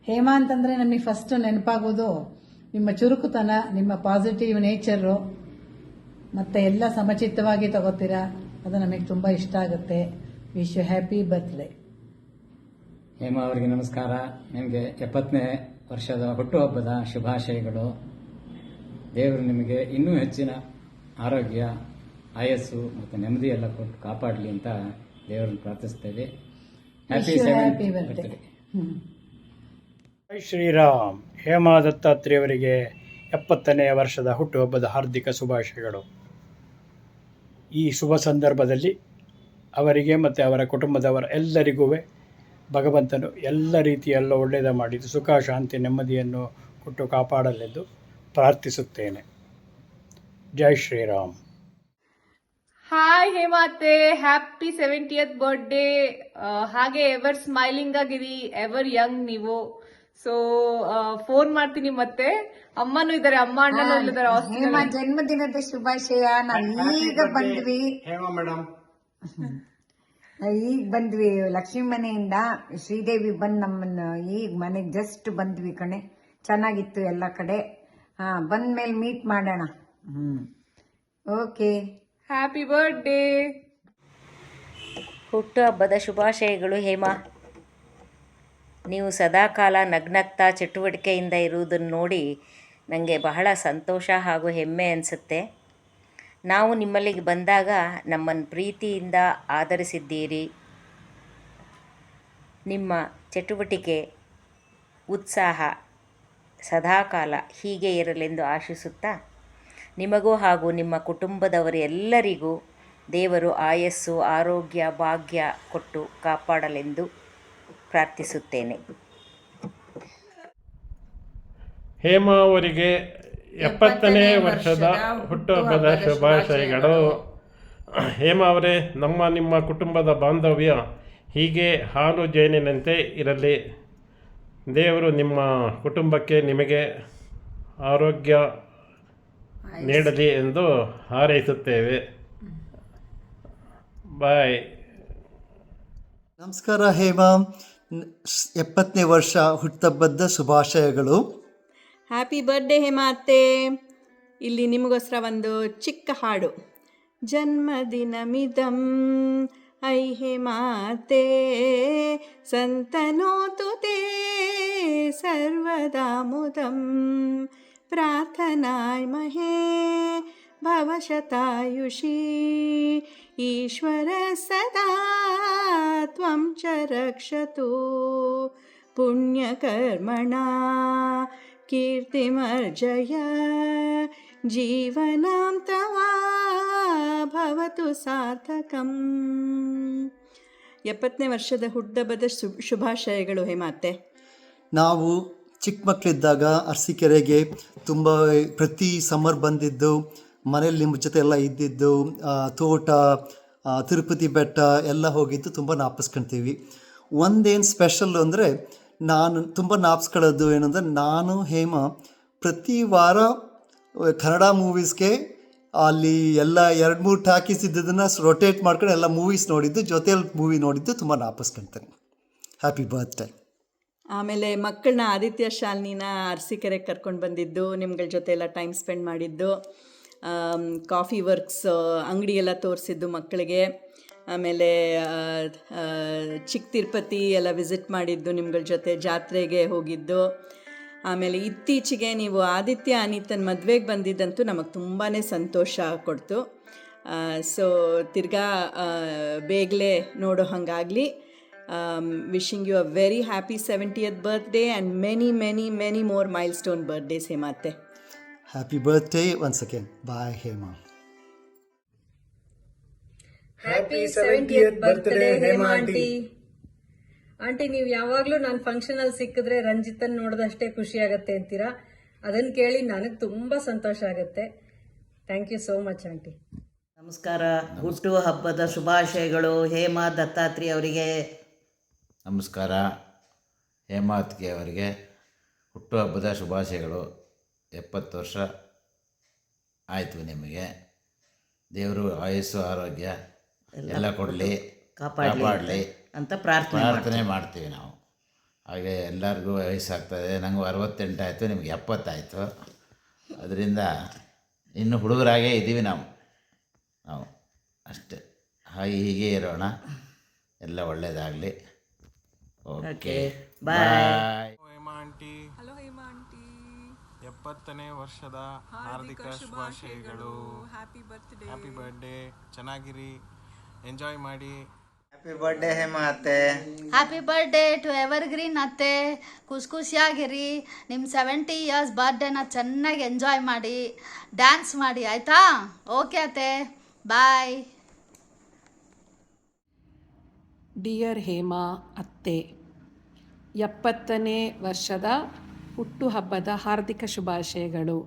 ಹೇಮಾ ಅಂತಂದರೆ ನಮಗೆ ಫಸ್ಟ್ ನೆನಪಾಗೋದು ನಿಮ್ಮ ಚುರುಕುತನ, ನಿಮ್ಮ ಪಾಸಿಟಿವ್ ನೇಚರು, ಮತ್ತು ಎಲ್ಲ ಸಮಚಿತ್ತವಾಗಿ ತಗೋತೀರಾ, ಅದು ನಮಗೆ ತುಂಬ ಇಷ್ಟ ಆಗುತ್ತೆ. Wish you happy birthday. Hema ಅವರಿಗೆ ನಮಸ್ಕಾರ. ನಿಮಗೆ 70ನೇ ವರ್ಷದ ಹುಟ್ಟುಹಬ್ಬದ ಶುಭಾಶಯಗಳು. ದೇವರು ನಿಮಗೆ ಇನ್ನೂ ಹೆಚ್ಚಿನ ಆರೋಗ್ಯ, ಆಯಸ್ಸು ಮತ್ತು ನೆಮ್ಮದಿ ಎಲ್ಲ ಕೊಟ್ಟು ಕಾಪಾಡಲಿ ಅಂತ ದೇವರನ್ನು ಪ್ರಾರ್ಥಿಸ್ತೇವೆ. Happy birthday. ಜೈ ಶ್ರೀರಾಮ್. ಹೇಮಾ ದತ್ತಾತ್ರೇಯವರಿಗೆ 70ನೇ ವರ್ಷದ ಹುಟ್ಟುಹಬ್ಬದ ಹಾರ್ದಿಕ ಶುಭಾಶಯಗಳು. ಈ ಶುಭ ಸಂದರ್ಭದಲ್ಲಿ ಅವರಿಗೆ ಮತ್ತು ಅವರ ಕುಟುಂಬದವರ ಎಲ್ಲರಿಗೂ ಭಗವಂತನು ಎಲ್ಲ ರೀತಿಯೆಲ್ಲ ಒಳ್ಳೆಯದ ಮಾಡಿದ್ದು ಸುಖ ಶಾಂತಿ ನೆಮ್ಮದಿಯನ್ನು ಕೊಟ್ಟು ಕಾಪಾಡಲೆಂದು ಪ್ರಾರ್ಥಿಸುತ್ತೇನೆ. ಜೈ ಶ್ರೀರಾಮ್. ಹಾಯ್ ಹೇಮಾತೆ, ಹ್ಯಾಪಿ 70th ಬರ್ಡೇ. ಹಾಗೆ ಎವರ್ ಸ್ಮೈಲಿಂಗ್ ಆಗಿರಿ, ಎವರ್ ಯಂಗ್ ನೀವು. ಸೊ ಫೋನ್ ಮಾಡ್ತೀನಿ ಮತ್ತೆ. ಅಮ್ಮನೂ ಇದ್ದಾರೆ, ಅಮ್ಮ ಅಣ್ಣನೂ ಇದ್ದಾರೆ. ಹೇಮಾ ಜನ್ಮದಿನದ ಶುಭಾಶಯ. ನಾವು ಈಗ ಬಂದ್ವಿ, ಹೇಮಾ ಮೇಡಮ್, ಈಗ ಬಂದ್ವಿ ಲಕ್ಷ್ಮೀ ಮನೆಯಿಂದ. ಶ್ರೀದೇವಿ ಬಂದು ನಮ್ಮನ್ನ ಈಗ ಮನೆಗೆ ಜಸ್ಟ್ ಬಂದ್ವಿ ಕಣೆ. ಚೆನ್ನಾಗಿತ್ತು ಎಲ್ಲ ಕಡೆ. ಬಂದ್ಮೇಲೆ ಮೀಟ್ ಮಾಡೋಣ. Okay, happy birthday. ಹುಟ್ಟುಹಬ್ಬದ ಶುಭಾಶಯಗಳು ಹೇಮಾ. ನೀವು ಸದಾಕಾಲ ನಗ್ನಗ್ತಾ ಚಟುವಟಿಕೆಯಿಂದ ಇರುವುದನ್ನು ನೋಡಿ ನನಗೆ ಬಹಳ ಸಂತೋಷ ಹಾಗೂ ಹೆಮ್ಮೆ ಅನಿಸುತ್ತೆ. ನಾವು ನಿಮ್ಮಲ್ಲಿಗೆ ಬಂದಾಗ ನಮ್ಮನ್ನು ಪ್ರೀತಿಯಿಂದ ಆದರಿಸಿದ್ದೀರಿ. ನಿಮ್ಮ ಚಟುವಟಿಕೆ, ಉತ್ಸಾಹ ಸದಾಕಾಲ ಹೀಗೆ ಇರಲೆಂದು ಆಶಿಸುತ್ತಾ, ನಿಮಗೂ ಹಾಗೂ ನಿಮ್ಮ ಕುಟುಂಬದವರೆಲ್ಲರಿಗೂ ದೇವರು ಆಯಸ್ಸು ಆರೋಗ್ಯ ಭಾಗ್ಯ ಕೊಟ್ಟು ಕಾಪಾಡಲೆಂದು ಪ್ರಾರ್ಥಿಸುತ್ತೇನೆ. ಹೇಮಾ ಅವರಿಗೆ 70ನೇ ವರ್ಷದ ಹುಟ್ಟುಹಬ್ಬದ ಶುಭಾಶಯಗಳು. ಹೇಮಾ ಅವರೇ, ನಿಮ್ಮ ಕುಟುಂಬದ ಬಾಂಧವ್ಯ ಹೀಗೆ ಹಾಲು ಜೇನಿನಂತೆ ಇರಲಿ. ದೇವರು ನಿಮ್ಮ ಕುಟುಂಬಕ್ಕೆ ನಿಮಗೆ ಆರೋಗ್ಯ ನೀಡಲಿ ಎಂದು ಹಾರೈಸುತ್ತೇವೆ. ಬಾಯ್. ನಮಸ್ಕಾರ ಹೇಮಾ, 70ನೇ ವರ್ಷ ಹುಟ್ಟುಹಬ್ಬದ ಶುಭಾಶಯಗಳು. ಹ್ಯಾಪಿ ಬರ್ಡೇ ಹೇಮಾತೆ. ಇಲ್ಲಿ ನಿಮಗೋಸ್ಕರ ಒಂದು ಚಿಕ್ಕ ಹಾಡು. ಜನ್ಮದಿನಮಿದಂ ಐ ಹೇಮಾತೆ ಸಂತನೋತು ತೇ ಸರ್ವದಾ ಮುದಂ ಪ್ರಾರ್ಥನಾಯ್ ಮಹೇ ಭವಶತಾಯುಷಿ ಈಶ್ವರ ಸದಾ ತ್ವಂ ಚ ರಕ್ಷತು ಪುಣ್ಯಕರ್ಮಣ ಕೀರ್ತಿಮರ್ಜಯ ಜೀವನಂ ತವ ಭವತು ಸಾರ್ಥಕಂ. 70ನೇ ವರ್ಷದ ಹುಟ್ಟುಹಬ್ಬದ ಶುಭಾಶಯಗಳು ಹೇಮಾತೆ. ನಾವು ಚಿಕ್ಕ ಮಕ್ಕಳಿದ್ದಾಗ ಅರಸೀಕೆರೆಗೆ ತುಂಬ ಪ್ರತಿ ಸಮ್ಮರ್ ಬಂದಿದ್ದು, ಮನೇಲಿ ನಿಮ್ಮ ಜೊತೆ ಎಲ್ಲ ಇದ್ದಿದ್ದು, ತೋಟ, ತಿರುಪತಿ ಬೆಟ್ಟ ಎಲ್ಲ ಹೋಗಿದ್ದು ತುಂಬ ಜ್ಞಾಪಿಸ್ಕೊಳ್ತೀವಿ. ಒಂದೇನು ಸ್ಪೆಷಲ್ಲು ಅಂದರೆ ನಾನು ತುಂಬ ಜ್ಞಾಪಿಸ್ಕೊಳ್ಳೋದು ಏನಂದರೆ, ನಾನು ಹೇಮಾ ಪ್ರತಿ ವಾರ ಕನ್ನಡ ಮೂವೀಸ್ಗೆ ಅಲ್ಲಿ ಎಲ್ಲ 2-3 ಟಾಕೀಸ್ ಇದ್ದದನ್ನು ರೊಟೇಟ್ ಮಾಡ್ಕೊಂಡು ಎಲ್ಲ ಮೂವೀಸ್ ನೋಡಿದ್ದು, ಜೊತೆಯಲ್ಲಿ ಮೂವಿ ನೋಡಿದ್ದು ತುಂಬ ಜ್ಞಾಪಿಸ್ಕೊಳ್ತೇನೆ. Happy birthday. ಆಮೇಲೆ ಮಕ್ಕಳನ್ನ ಆದಿತ್ಯ ಶಾಲಿನಿನ ಅರಸೀಕೆರೆಗೆ ಕರ್ಕೊಂಡು ಬಂದಿದ್ದು, ನಿಮ್ಗಳ ಜೊತೆ ಎಲ್ಲ ಟೈಮ್ ಸ್ಪೆಂಡ್ ಮಾಡಿದ್ದು, ಕಾಫಿ ವರ್ಕ್ಸ್ ಅಂಗಡಿ ಎಲ್ಲ ತೋರಿಸಿದ್ದು ಮಕ್ಕಳಿಗೆ, ಆಮೇಲೆ ಚಿಕ್ಕ ತಿರುಪತಿ ಎಲ್ಲ ವಿಸಿಟ್ ಮಾಡಿದ್ದು ನಿಮ್ಗಳ ಜೊತೆ, ಜಾತ್ರೆಗೆ ಹೋಗಿದ್ದು, ಆಮೇಲೆ ಇತ್ತೀಚೆಗೆ ನೀವು ಆದಿತ್ಯ ಅನಿತನ ಮದುವೆಗೆ ಬಂದಿದ್ದಂತೂ ನಮಗೆ ತುಂಬಾ ಸಂತೋಷ ಕೊಡ್ತು. ಸೊ ತಿರ್ಗಾ ಬೇಗಲೇ ನೋಡೋ ಹಾಗಾಗಲಿ. Wishing you a very happy 70th birthday and many many many more milestone birthdays ಹೇಮಾತೆ. Happy birthday once again. Bye Hema. Happy 70th birthday Hema aunty. Aunty, ನೀವು ಯಾವಾಗಲೂ ನಾನು ಫಂಕ್ಷನಲ್ಲಿ ಸಿಕ್ಕಿದ್ರೆ ರಂಜಿತನ್ ನೋಡಿದಷ್ಟೇ ಖುಷಿ ಆಗುತ್ತೆ ಅಂತೀರಾ. ಅದನ್ನು ಕೇಳಿ ನನಗೆ ತುಂಬ ಸಂತೋಷ ಆಗುತ್ತೆ. Thank you so much aunty. ನಮಸ್ಕಾರ. ಹುಟ್ಟು ಹಬ್ಬದ ಶುಭಾಶಯಗಳು ಹೇಮಾ ದತ್ತಾತ್ರಿ ಅವರಿಗೆ. ನಮಸ್ಕಾರ. ಹೇಮಾತ್ಗೆ ಅವರಿಗೆ ಹುಟ್ಟುಹಬ್ಬದ ಶುಭಾಶಯಗಳು. 70 ವರ್ಷ ಆಯಿತು ನಿಮಗೆ. ದೇವರು ಆಯುಸ್ಸು ಆರೋಗ್ಯ ಎಲ್ಲ ಕೊಡಲಿ, ಕಾಪಾಡಲಿ ಅಂತ ಪ್ರಾರ್ಥನೆ ಮಾಡ್ತೀವಿ ನಾವು. ಹಾಗೆ ಎಲ್ಲರಿಗೂ ವಯಸ್ಸಾಗ್ತದೆ. ನನಗೂ 68 ಆಯಿತು, ನಿಮಗೆ 70 ಆಯಿತು. ಅದರಿಂದ ಇನ್ನು ಹುಡುಗರಾಗೇ ಇದ್ದೀವಿ ನಾವು ಅಷ್ಟೇ. ಹಾಗೆ ಹೀಗೆ ಇರೋಣ. ಎಲ್ಲ ಒಳ್ಳೆಯದಾಗಲಿ. Okay, bye. Hema aunty. Hello Hema aunty. 70ನೇ ವರ್ಷದ ಹಾರ್ದಿಕ ಶುಭಾಶಯಗಳು. Happy birthday. ಚೆನ್ನಾಗಿರಿ, ಎಂಜಾಯ್ ಮಾಡಿ. ಹ್ಯಾಪಿ ಬರ್ಡೇ ಹೇಮಾ ಅತ್ತೆ. ಹ್ಯಾಪಿ ಬರ್ಡೇ ಟು ಎವರ್ಗ್ರೀನ್ ಅತ್ತೆ. ಖುಷಿಯಾಗಿರಿ. ನಿಮ್ಮ 70 ಇಯರ್ಸ್ ಬರ್ಡೇನ ಚೆನ್ನಾಗಿ ಎಂಜಾಯ್ ಮಾಡಿ, ಡ್ಯಾನ್ಸ್ ಮಾಡಿ, ಆಯಿತಾ? ಓಕೆ ಅತ್ತೆ, ಬಾಯ್. ಡಿಯರ್ ಹೇಮಾ ಅತ್ತೆ, 70ನೇ ವರ್ಷದ ಹುಟ್ಟುಹಬ್ಬದ ಹಾರ್ದಿಕ ಶುಭಾಶಯಗಳು.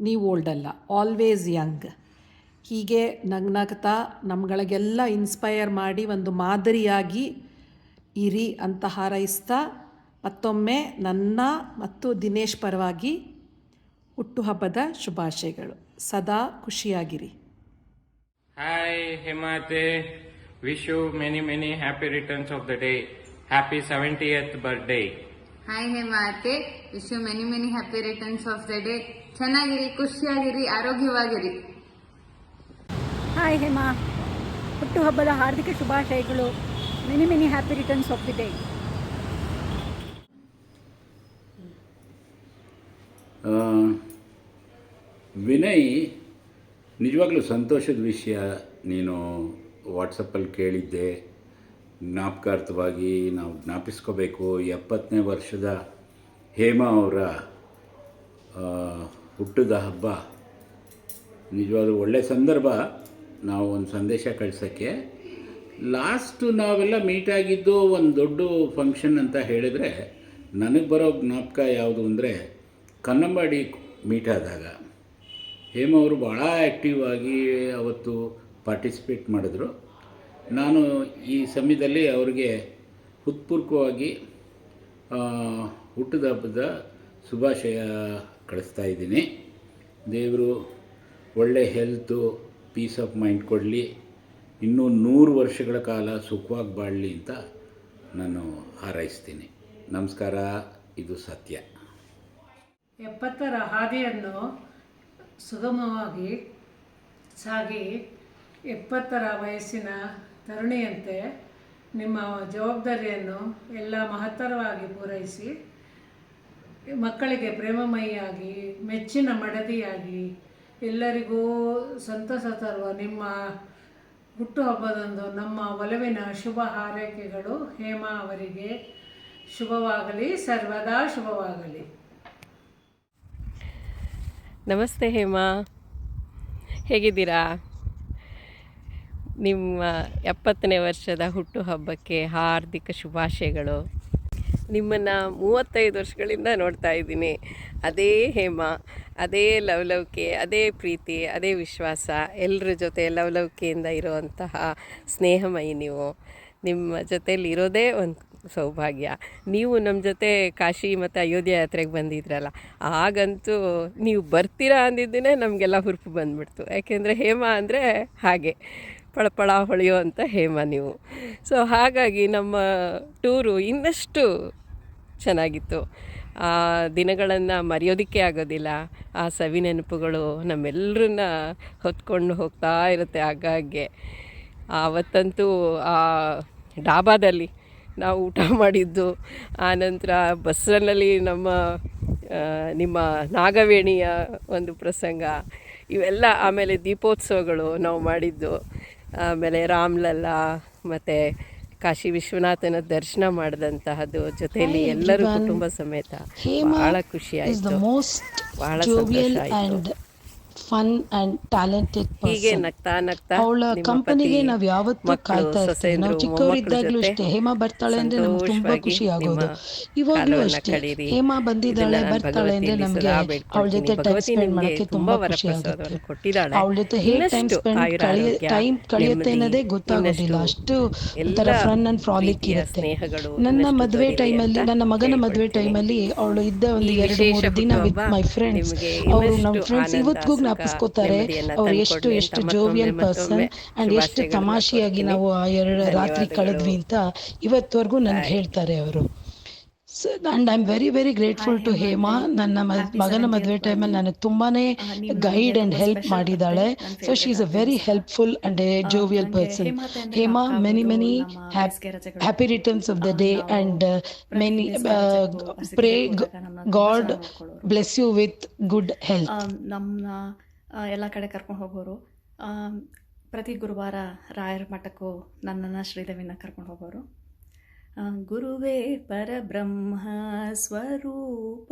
ನೀವು ಓಲ್ಡಲ್ಲ, ಆಲ್ವೇಸ್ ಯಂಗ್. ಹೀಗೆ ನಗ್ನಗ್ತಾ ನಮ್ಗಳಿಗೆಲ್ಲ ಇನ್ಸ್ಪೈರ್ ಮಾಡಿ ಒಂದು ಮಾದರಿಯಾಗಿ ಇರಿ ಅಂತ ಹಾರೈಸ್ತಾ, ಮತ್ತೊಮ್ಮೆ ನನ್ನ ಮತ್ತು ದಿನೇಶ್ ಪರವಾಗಿ ಹುಟ್ಟುಹಬ್ಬದ ಶುಭಾಶಯಗಳು. ಸದಾ ಖುಷಿಯಾಗಿರಿ. ಹಾಯ್ ಹೇಮಾತೆ. Wish you many happy returns of the day. Happy 70th birthday. Hi ಹೇಮಾತೆ. Wish you many happy returns of the day. ಚೆನ್ನಾಗಿರಿ, ಖುಷಿಯಾಗಿರಿ, ಆರೋಗ್ಯವಾಗಿರಿ. ಹಾಯ್ ಹೇಮಾ, ಹುಟ್ಟುಹಬ್ಬದ ಹಾರ್ದಿಕ ಶುಭಾಶಯಗಳು. Many happy returns of the day. Vinay, ನಿಜವಾಗ್ಲೂ ಸಂತೋಷದ ವಿಷಯ. ನೀನು ವಾಟ್ಸಪ್ಪಲ್ಲಿ ಕೇಳಿದ್ದೆ, ಜ್ಞಾಪಕಾರ್ಥವಾಗಿ ನಾವು ಜ್ಞಾಪಿಸ್ಕೋಬೇಕು. 70ನೇ ವರ್ಷದ ಹೇಮಾ ಅವರ ಹುಟ್ಟಿದ ಹಬ್ಬ ನಿಜವಾಗ್ಲೂ ಒಳ್ಳೆಯ ಸಂದರ್ಭ. ನಾವು ಒಂದು ಸಂದೇಶ ಕಳ್ಸೋಕ್ಕೆ. ಲಾಸ್ಟು ನಾವೆಲ್ಲ ಮೀಟಾಗಿದ್ದು ಒಂದು ದೊಡ್ಡ ಫಂಕ್ಷನ್ ಅಂತ ಹೇಳಿದರೆ ನನಗೆ ಬರೋ ಜ್ಞಾಪಕ ಯಾವುದು ಅಂದರೆ, ಕನ್ನಂಬಾಡಿ ಮೀಟ್ ಆದಾಗ ಹೇಮಾ ಅವರು ಭಾಳ ಆ್ಯಕ್ಟಿವ್ ಆಗಿ ಅವತ್ತು ಪಾರ್ಟಿಸಿಪೇಟ್ ಮಾಡಿದ್ರು. ನಾನು ಈ ಸಮಯದಲ್ಲಿ ಅವರಿಗೆ ಹೃತ್ಪೂರ್ವಕವಾಗಿ ಹುಟ್ಟಿದ ಹಬ್ಬದ ಶುಭಾಶಯ ಕಳಿಸ್ತಾ ಇದ್ದೀನಿ. ದೇವರು ಒಳ್ಳೆ ಹೆಲ್ತು, ಪೀಸ್ ಆಫ್ ಮೈಂಡ್ ಕೊಡಲಿ, ಇನ್ನೂ 100 ವರ್ಷಗಳ ಕಾಲ ಸುಖವಾಗಿ ಬಾಳಲಿ ಅಂತ ನಾನು ಹಾರೈಸ್ತೀನಿ. ನಮಸ್ಕಾರ. ಇದು ಸತ್ಯ. 70ರ ಹಾದಿಯನ್ನು ಸುಗಮವಾಗಿ ಸಾಗಿ 70ರ ವಯಸ್ಸಿನ ತರುಣಿಯಂತೆ ನಿಮ್ಮ ಜವಾಬ್ದಾರಿಯನ್ನು ಎಲ್ಲ ಮಹತ್ತರವಾಗಿ ಪೂರೈಸಿ, ಮಕ್ಕಳಿಗೆ ಪ್ರೇಮಮಯಿಯಾಗಿ, ಮೆಚ್ಚಿನ ಮಡದಿಯಾಗಿ, ಎಲ್ಲರಿಗೂ ಸಂತಸ ತರುವ ನಿಮ್ಮ ಹುಟ್ಟುಹಬ್ಬದಂದು ನಮ್ಮ ಒಲವಿನ ಶುಭ ಹಾರೈಕೆಗಳು ಹೇಮಾ ಅವರಿಗೆ. ಶುಭವಾಗಲಿ, ಸರ್ವದಾ ಶುಭವಾಗಲಿ. ನಮಸ್ತೆ ಹೇಮಾ, ಹೇಗಿದ್ದೀರಾ? ನಿಮ್ಮ 70ನೇ ವರ್ಷದ ಹುಟ್ಟುಹಬ್ಬಕ್ಕೆ ಹಾರ್ದಿಕ ಶುಭಾಶಯಗಳು. ನಿಮ್ಮನ್ನು 35 ವರ್ಷಗಳಿಂದ ನೋಡ್ತಾ ಇದ್ದೀನಿ. ಅದೇ ಹೇಮಾ, ಅದೇ ಲವಲವಿಕೆ, ಅದೇ ಪ್ರೀತಿ, ಅದೇ ವಿಶ್ವಾಸ, ಎಲ್ಲರ ಜೊತೆ ಲವಲವಿಕೆಯಿಂದ ಇರುವಂತಹ ಸ್ನೇಹಮಯಿ ನೀವು. ನಿಮ್ಮ ಜೊತೇಲಿ ಇರೋದೇ ಒಂದು ಸೌಭಾಗ್ಯ. ನೀವು ನಮ್ಮ ಜೊತೆ ಕಾಶಿ ಮತ್ತು ಅಯೋಧ್ಯೆ ಯಾತ್ರೆಗೆ ಬಂದಿದ್ರಲ್ಲ, ಆಗಂತೂ ನೀವು ಬರ್ತೀರಾ ಅಂದಿದ್ದೇ ನಮಗೆಲ್ಲ ಹುರುಪು ಬಂದುಬಿಡ್ತು. ಯಾಕೆಂದರೆ ಹೇಮಾ ಅಂದರೆ ಹಾಗೆ ಪಳಪಳ ಹೊಳೆಯುವಂಥ ಹೇಮಾ ನೀವು. ಸೊ ಹಾಗಾಗಿ ನಮ್ಮ ಟೂರು ಇನ್ನಷ್ಟು ಚೆನ್ನಾಗಿತ್ತು. ಆ ದಿನಗಳನ್ನು ಮರೆಯೋದಕ್ಕೆ ಆಗೋದಿಲ್ಲ. ಆ ಸವಿ ನೆನಪುಗಳು ನಮ್ಮೆಲ್ಲರನ್ನ ಹೊತ್ಕೊಂಡು ಹೋಗ್ತಾ ಇರುತ್ತೆ ಆಗಾಗ್ಗೆ. ಆವತ್ತಂತೂ ಆ ಡಾಬಾದಲ್ಲಿ ನಾವು ಊಟ ಮಾಡಿದ್ದು, ಆನಂತರ ಬಸ್ಸಲ್ಲಿ ನಿಮ್ಮ ನಾಗವೇಣಿಯ ಒಂದು ಪ್ರಸಂಗ ಇವೆಲ್ಲ, ಆಮೇಲೆ ದೀಪೋತ್ಸವಗಳು ನಾವು ಮಾಡಿದ್ದು, ಆಮೇಲೆ ರಾಮ್ಲಲ್ಲಾ ಮತ್ತು ಕಾಶಿ ವಿಶ್ವನಾಥನ ದರ್ಶನ ಮಾಡಿದಂತಹದ್ದು, ಜೊತೆಯಲ್ಲಿ ಎಲ್ಲರೂ ಕುಟುಂಬ ಸಮೇತ ಭಾಳ ಖುಷಿಯಾಯಿತು, ಭಾಳ ಸಂತೋಷ ಆಯಿತು. ಫನ್ ಆ್ಯಂಡ್ ಟ್ಯಾಲೆಂಟೆಡ್ ಹೀಗೆ ನಗ್ತಾ ನಗ್ತಾ ಅವಳ ಕಂಪನಿಗೆ ನಾವು ಯಾವತ್ತೂ ಕಾಯ್ತಾ ಇರ್ತೀವಿ. ನಾವು ಚಿಕ್ಕವರಿದ್ದಾಗಲೂ ಅಷ್ಟೇ, ಹೇಮಾ ಬರ್ತಾಳೆ ಅಂದರೆ ನಮ್ಗೆ ತುಂಬ ಖುಷಿ ಆಗೋದು. ಇವಾಗಲೂ ಅಷ್ಟೇ, ಹೇಮಾ ಬಂದಿದ್ದಾಳೆ ಬರ್ತಾಳೆ ಅಂದರೆ ನಮಗೆ ಅವಳ ಜೊತೆ ಟೈಮ್ ಸ್ಪೆಂಡ್ ಮಾಡೋಕ್ಕೆ ತುಂಬ ಖುಷಿ ಆಗುತ್ತೆ. ಅವಳ ಜೊತೆ ಹೇಗೆ ಟೈಮ್ ಕಳೆಯುತ್ತೆ ಅನ್ನೋದೇ ಗೊತ್ತಾಗೋದಿಲ್ಲ. ಅಷ್ಟು ಒಂಥರ ಫನ್ ಆ್ಯಂಡ್ ಫ್ರಾಲಿಕ್ ಇರುತ್ತೆ. ನನ್ನ ಮದುವೆ ಟೈಮಲ್ಲಿ, ನನ್ನ ಮಗನ ಮದುವೆ ಟೈಮಲ್ಲಿ ಅವಳು ಇದ್ದ ಒಂದು 2-3 ದಿನ ವಿತ್ ಮೈ ಫ್ರೆಂಡ್ಸ್. ಅವರು ನಮ್ಮ ಫ್ರೆಂಡ್ಸ್ ಇವತ್ತಿಗೂ ಜ್ಞಾಪಿಸ್ಕೋತಾರೆ ಅವ್ರು ಎಷ್ಟು ಜೋವಿಯಲ್ ಪರ್ಸನ್ ಆ್ಯಂಡ್ ಎಷ್ಟು ತಮಾಷೆಯಾಗಿ ನಾವು ಆ 2 ರಾತ್ರಿ ಕಳೆದ್ವಿ ಅಂತ ಇವತ್ತವರೆಗೂ ನನಗೆ ಹೇಳ್ತಾರೆ ಅವರು. And I am very very grateful to Hema. ನನ್ನ ಮಗನ ಮದುವೆ ಟೈಮಲ್ಲಿ ನನಗೆ ತುಂಬಾ ಗೈಡ್ ಆ್ಯಂಡ್ ಹೆಲ್ಪ್ ಮಾಡಿದ್ದಾಳೆ. So she is a very helpful and a jovial person. Hema, many happy returns of the day and many pray God bless you with good health. ನಮ್ಮನ್ನ ಎಲ್ಲ ಕಡೆ ಕರ್ಕೊಂಡು ಹೋಗೋರು. ಪ್ರತಿ ಗುರುವಾರ ರಾಯರ ಮಠಕ್ಕೂ ನನ್ನನ್ನು ಶ್ರೀದೇವಿನ ಕರ್ಕೊಂಡು ಹೋಗೋರು. ಗುರುವೇ ಪರಬ್ರಹ್ಮ ಸ್ವರೂಪ,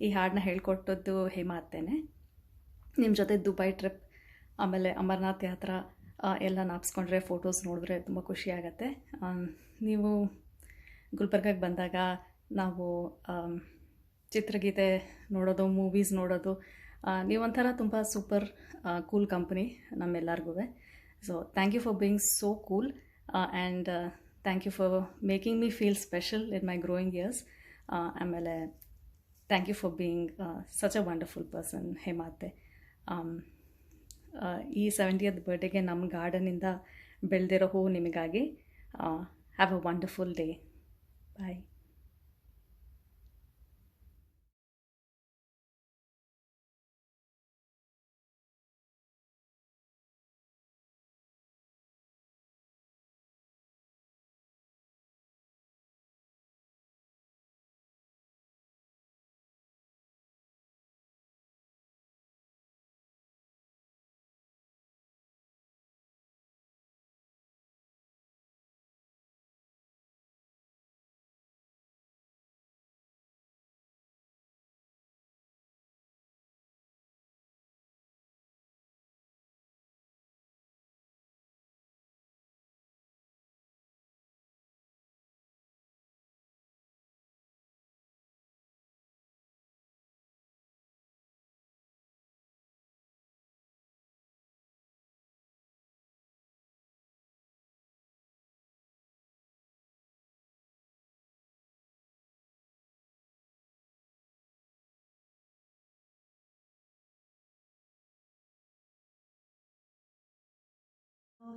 ಈ ಹಾಡನ್ನ ಹೇಳ್ಕೊಟ್ಟದ್ದು ಹೇಮಾ ಅತ್ತೆನೇ. ನಿಮ್ಮ ಜೊತೆ ದುಬೈ ಟ್ರಿಪ್, ಆಮೇಲೆ ಅಮರನಾಥ್ ಯಾತ್ರಾ ಎಲ್ಲ ನಾಪ್ಸ್ಕೊಂಡ್ರೆ, ಫೋಟೋಸ್ ನೋಡಿದ್ರೆ ತುಂಬ ಖುಷಿಯಾಗತ್ತೆ. ನೀವು ಗುಲ್ಬರ್ಗಕ್ಕೆ ಬಂದಾಗ ನಾವು ಚಿತ್ರಗೀತೆ ನೋಡೋದು, ಮೂವೀಸ್ ನೋಡೋದು, ನೀವೊಂಥರ ತುಂಬ ಸೂಪರ್ ಕೂಲ್ ಕಂಪ್ನಿ ನಮ್ಮೆಲ್ಲರಿಗೂ. So thank you for being so cool and thank you for making me feel special in my growing years. ಆಮೇಲೆ thank you for being such a wonderful person, ಹೇಮಾತೆ. ಈ 70th ಬರ್ಡೇಗೆ ನಮ್ಮ ಗಾರ್ಡನಿಂದ ಬೆಳೆದಿರೋ ಹೂವು ನಿಮಗಾಗಿ. Have a wonderful day. Bye.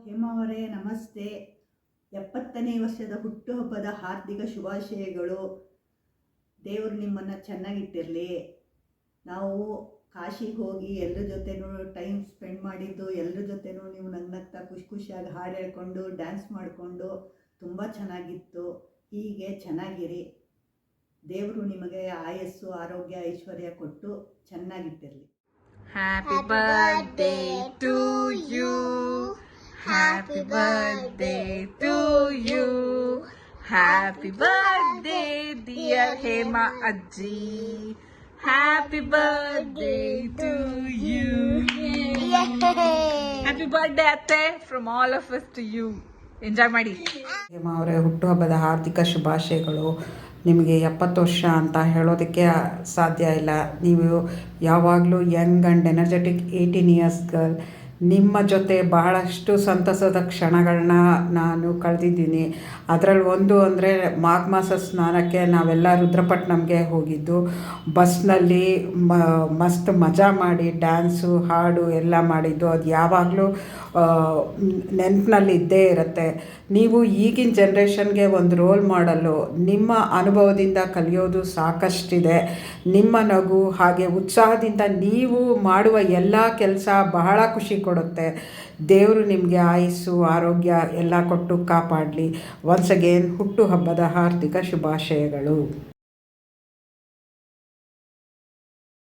Hema ಅವರೇ ನಮಸ್ತೆ. 70ನೇ ವರ್ಷದ ಹುಟ್ಟುಹಬ್ಬದ ಹಾರ್ದಿಕ ಶುಭಾಶಯಗಳು. ದೇವರು ನಿಮ್ಮನ್ನು ಚೆನ್ನಾಗಿಟ್ಟಿರಲಿ. ನಾವು ಕಾಶಿಗೆ ಹೋಗಿ ಎಲ್ಲರ ಜೊತೆನೂ ಟೈಮ್ ಸ್ಪೆಂಡ್ ಮಾಡಿದ್ದು, ಎಲ್ಲರ ಜೊತೆನೂ ನೀವು ನಗ್ನಗ್ತಾ ಖುಷಿಯಾಗಿ ಹಾಡು ಹೇಳ್ಕೊಂಡು ಡ್ಯಾನ್ಸ್ ಮಾಡಿಕೊಂಡು ತುಂಬ ಚೆನ್ನಾಗಿತ್ತು. ಹೀಗೆ ಚೆನ್ನಾಗಿರಿ. ದೇವರು ನಿಮಗೆ ಆಯಸ್ಸು, ಆರೋಗ್ಯ, ಐಶ್ವರ್ಯ ಕೊಟ್ಟು ಚೆನ್ನಾಗಿಟ್ಟಿರಲಿ. Happy birthday to you. Happy birthday to you. Happy birthday, dear Hema Ajji. Happy birthday to you. Happy birthday, Atte, from all of us to you. Enjoy ಮಾಡಿ. ಹೇಮಾ ಅವರೇ, ಹುಟ್ಟುಹಬ್ಬದ ಹಾರ್ದಿಕ ಶುಭಾಶಯಗಳು. ನಿಮಗೆ 70 ವರ್ಷ ಅಂತ ಹೇಳೋದಕ್ಕೆ ಸಾಧ್ಯ ಇಲ್ಲ. ನೀವು ಯಾವಾಗಲೂ Young and energetic 18 years girl. ನಿಮ್ಮ ಜೊತೆ ಬಹಳಷ್ಟು ಸಂತಸದ ಕ್ಷಣಗಳನ್ನ ನಾನು ಕಳೆದಿದ್ದೀನಿ. ಅದರಲ್ಲಿ ಒಂದು ಅಂದರೆ ಮಾಘ ಮಾಸ ಸ್ನಾನಕ್ಕೆ ನಾವೆಲ್ಲ ರುದ್ರಪಟ್ಟಣಂಗೆ ಹೋಗಿದ್ದು. ಬಸ್ನಲ್ಲಿ ಮಸ್ತ್ ಮಜಾ ಮಾಡಿ ಡ್ಯಾನ್ಸು ಹಾಡು ಎಲ್ಲ ಮಾಡಿದ್ದು ಅದು ಯಾವಾಗಲೂ ನೆನಪಿನಲ್ಲಿ ಇದ್ದೇ ಇರುತ್ತೆ. ನೀವು ಈಗಿನ ಜನ್ರೇಷನ್ಗೆ ಒಂದು ರೋಲ್ ಮಾಡಲು. ನಿಮ್ಮ ಅನುಭವದಿಂದ ಕಲಿಯೋದು ಸಾಕಷ್ಟಿದೆ. ನಿಮ್ಮ ನಗು ಹಾಗೆ ಉತ್ಸಾಹದಿಂದ ನೀವು ಮಾಡುವ ಎಲ್ಲ ಕೆಲಸ ಬಹಳ ಖುಷಿ ಕೊಡುತ್ತೆ. ದೇವರು ನಿಮಗೆ ಆಯುಸ್ಸು ಆರೋಗ್ಯ ಎಲ್ಲ ಕೊಟ್ಟು ಕಾಪಾಡಲಿ. ಒನ್ಸ್ ಅಗೇನ್ ಹುಟ್ಟುಹಬ್ಬದ ಹಾರ್ದಿಕ ಶುಭಾಶಯಗಳು.